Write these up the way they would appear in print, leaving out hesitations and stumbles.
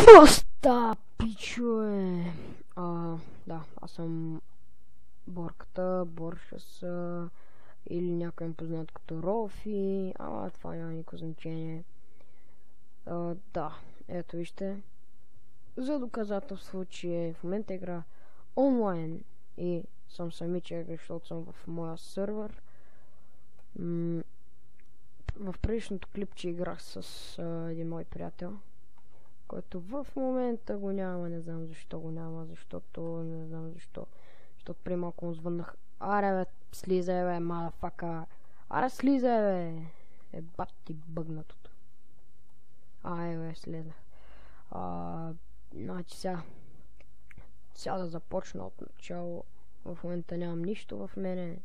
Какво ста, пичове? Да, аз съм Борката, Боршас или някой ме познат като Рофи, това няма никакво значение. Да, ето вижте. За доказателство, че в момента игра онлайн и съм самичък, защото съм в моя сървър. В предишното клипче играх с един мой приятел, който в момента го няма, не знам защо го няма, защото преди малко му звъннах. Аре бе, слизай бе, мадафака. Аре слизай бе. Ебат ти бъгнатото. Бе, слезнах. Значи сега да започна от начало. В момента нямам нищо в мене,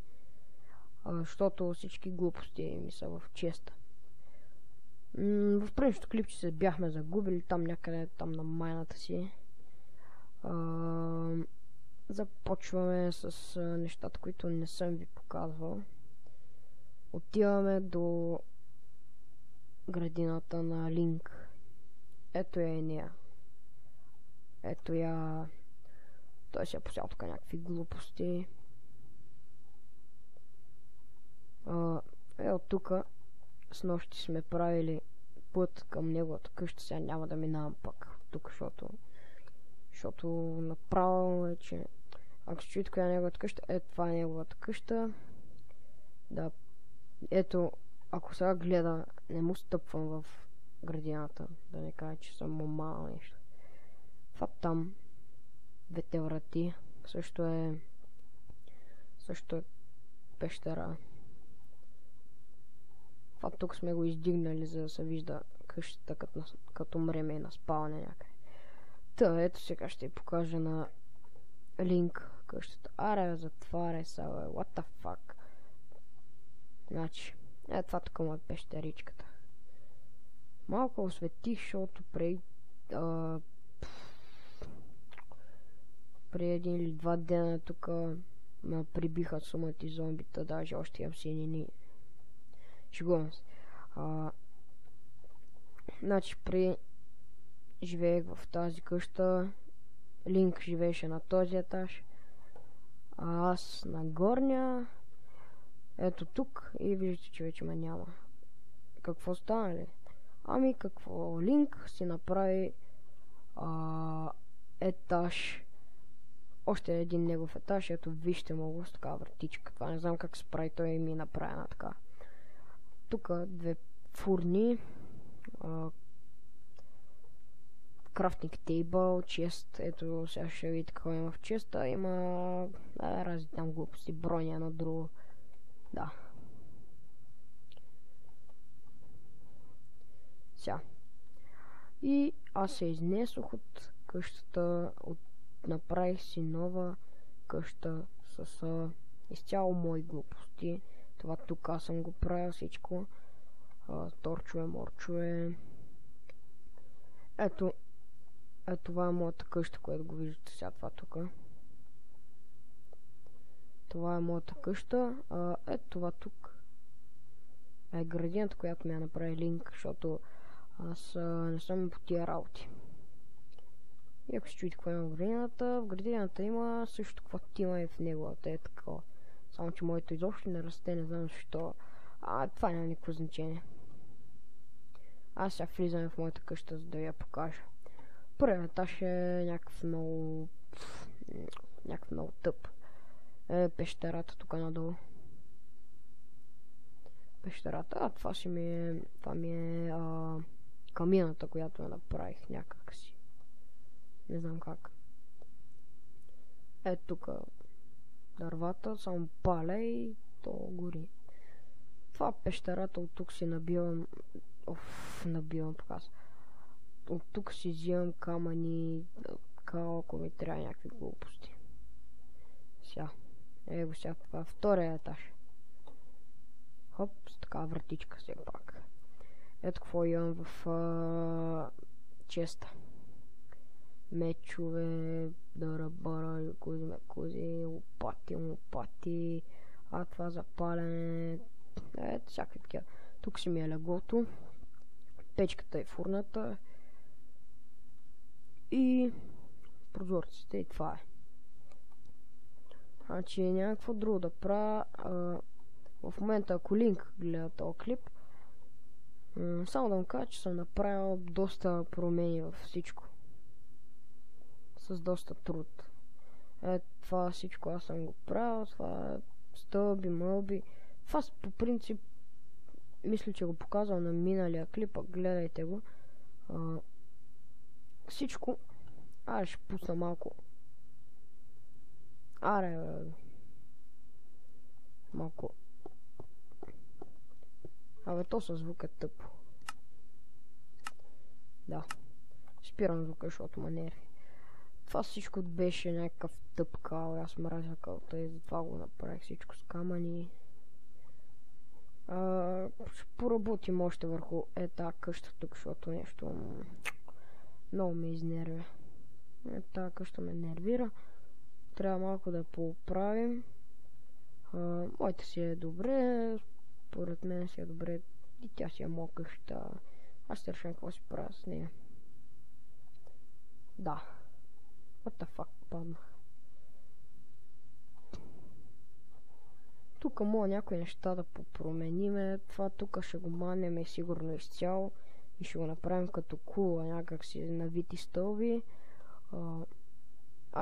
защото всички глупости ми са в честа. В предишното клипче се бяхме загубили там някъде, там на майната си. Започваме с нещата, които не съм ви показвал. Отиваме до градината на Линк. Ето я и нея. Ето я. Той си е посял тук някакви глупости. От тук с нощи сме правили път към неговата къща. Сега няма да минавам пак тук, защото направо е, че ако се чуете коя е неговата къща, това е неговата къща. Да, ето, ако сега гледа, не му стъпвам в градината, да не кажа, че съм му мал нещо. Това там, двете врати, също е пещера. Това тук сме го издигнали, за да се вижда къщата като мреме на спаване някъде. Ето сега ще ви покажа на Линк къщата. Аре, затваряй са, бе, what the fuck. Значи, това тук му е пещеричката. Малко осветих, защото преди един или два дена тук ме прибиха сумати зомбита, даже още имам синини. Шегувам се. Значи живеех в тази къща, Линк живееше на този етаж, а аз на горния. Ето тук и виждате, че вече ме няма. Какво стана ли? Какво? Линк си направи етаж, още един негов етаж. Ето вижте му с такава вратичка. Това не знам как се прави, той ми направи една така. Тук две фурни, крафтинг тейбъл, чест. Ето сега ще видите какво има в честа. Има разни там глупости, броня на друго. Да. Сега. И аз се изнесох от къщата, направих си нова къща с изцяло мои глупости. Това тук аз съм го правил всичко. Торчове, морчове. Ето това е моята къща, която го виждате сега това тук. Това е моята къща. Ето това тук е градината, която ми я направи Линк, защото аз не съм по тия работи. И ако се чуете какво има в градината има също каквото има и в неговата, е такова. Само че моето изобщо не расте, не знам защо. Това няма никакво значение. Аз сега влизаме в моята къща, за да я покажа. Първият етаж е някакъв много тъп. Пещерата тук надолу. Пещерата, това ми е камината, която я направих някак си. Не знам как. Тук дървата, само паля и то гори. Това пещерата, от тук си набивам показ. От тук си взимам камъни, ако ми трябва някакви глупости. Сега. Сега това е втория етаж. Хоп, с такава вратичка все пак. Ето какво имам в честа. Мечове, дарабара, кози, лопати, това за палене, всякакви такива. Тук си ми е леглото, печката и фурната. и прозорците и това е. Значи няма какво друго да правя. В момента ако Линк гледа този клип, само да му кажа, че съм направил доста промени във всичко. С доста труд. Това всичко аз съм го правил, това е стълби, мълби. Това по принцип мисля, че го показвам на миналия клип, гледайте го. Всичко. Ще пусна малко. Малко. То със звук е тъпо. Да. Спирам звука, защото ме нерви. Това всичко беше някакъв тъп кал. Аз мразя калта и затова го направих всичко с камъни. Ще поработим още върху тази къща тук, защото нещо много ме изнервя. Тази къща ме нервира. Трябва малко да поправим. Моята си е добре. Поред мен си е добре. И тя си е моя къща. Аз ще решам какво си правя с нея. Да. What the fuck, паднах. Тук мога някои неща да попромениме. Това тук ще го манеме сигурно изцяло. И ще го направим като кула, някак си навити стълби.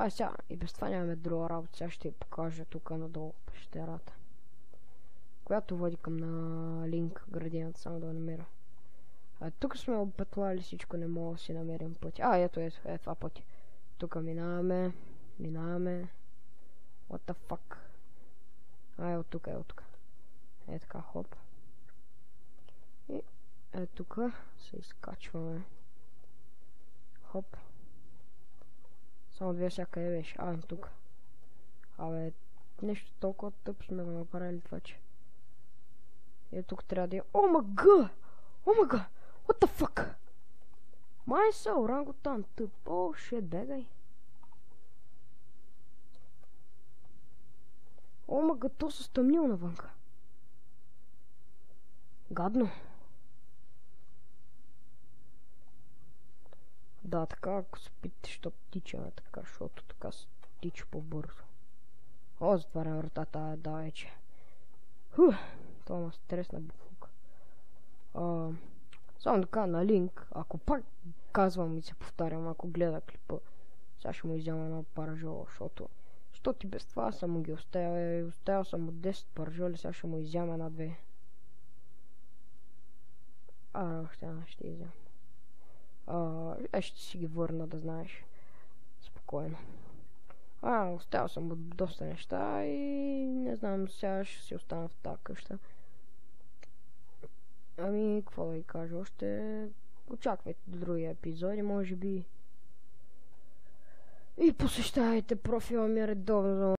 Сега, и без това нямаме друга работа. Сега ще я покажа тук надолу пещерата, която води към на Линк градината, само да намеря. Тук сме обпетлали всичко, не мога да си намерим пътя. Ето е това пътя. Тук минаваме. What the fuck? От тук. Така, хоп. И тук се изкачваме. Хоп. Само две всяка беше. Тук. Нещо толкова тъп сме го направили това, че. Тук трябва да е. О мага! What the fuck? Май са орангутан тъп. Shit, бегай. О мага, то се стъмнил навънка. Гадно. Да, така, ако се питате, що тичаме така, защото така се тича по-бързо. Затварям вратата, да вече. Това ме стресна буфука. Само така на Линк, ако пак казвам и се повтарям, ако гледа клипа, сега ще му изяма едно паражола, защото и без това съм му ги оставил. Оставил съм от 10 паражоли, сега ще му изяма една-две. Още една ще изяма. Ще си ги върна, да знаеш. Спокойно. Оставил съм от доста неща и не знам, сега ще си остана в тази къща. Какво да ви кажа още? Очаквайте до други епизоди, може би. И посещавайте профила ми редовно.